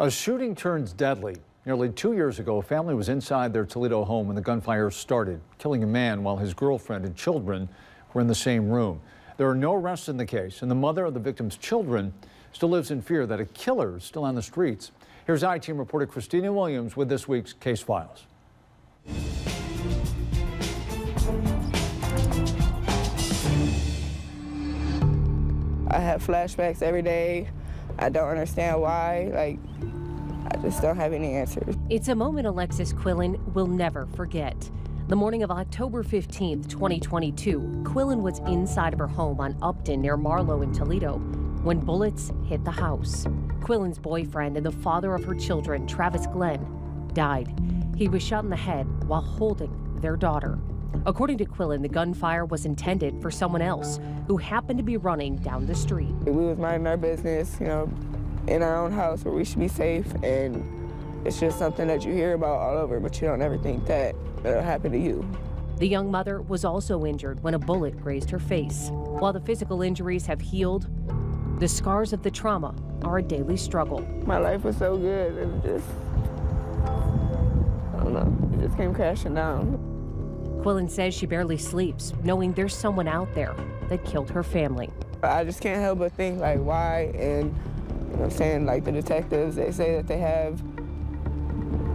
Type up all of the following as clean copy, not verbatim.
A shooting turns deadly. Nearly 2 years ago, a family was inside their Toledo home when the gunfire started, killing a man while his girlfriend and children were in the same room. There are no arrests in the case, and the mother of the victim's children still lives in fear that a killer is still on the streets. Here's I-Team reporter Christina Williams with this week's Case Files. I have flashbacks every day. I don't understand why. I just don't have any answers. It's a moment Alexis Quillen will never forget. The morning of October 15th, 2022, Quillen was inside of her home on Upton near Marlow in Toledo when bullets hit the house. Quillen's boyfriend and the father of her children, Travis Glenn, died. He was shot in the head while holding their daughter. According to Quillen, the gunfire was intended for someone else who happened to be running down the street. We was minding our business, in our own house where we should be safe, and it's just something that you hear about all over, but you don't ever think that it'll happen to you. The young mother was also injured when a bullet grazed her face. While the physical injuries have healed, the scars of the trauma are a daily struggle. My life was so good, and it just came crashing down. Quillen says she barely sleeps, knowing there's someone out there that killed her family. I just can't help but think, why? And, the detectives, they say that they have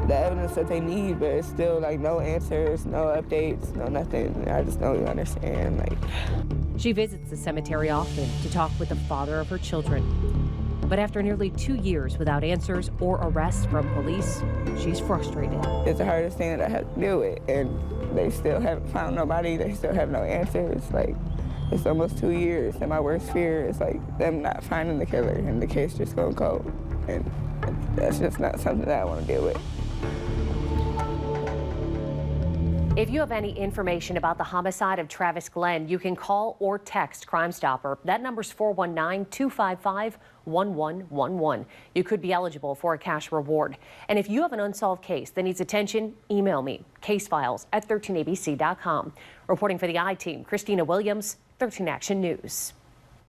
the evidence that they need, but it's still, no answers, no updates, no nothing. I just don't even understand, She visits the cemetery often to talk with the father of her children. But after nearly 2 years without answers or arrests from police, she's frustrated. It's the hardest thing that I have to deal with, and they still haven't found nobody. They still have no answers. It's almost 2 years, and my worst fear is them not finding the killer and the case just going cold. And that's just not something that I want to deal with. If you have any information about the homicide of Travis Glenn, you can call or text Crimestopper. That number's 419-255-1111. You could be eligible for a cash reward. And if you have an unsolved case that needs attention, email me, casefiles@13abc.com. Reporting for the I-Team, Christina Williams, 13 Action News.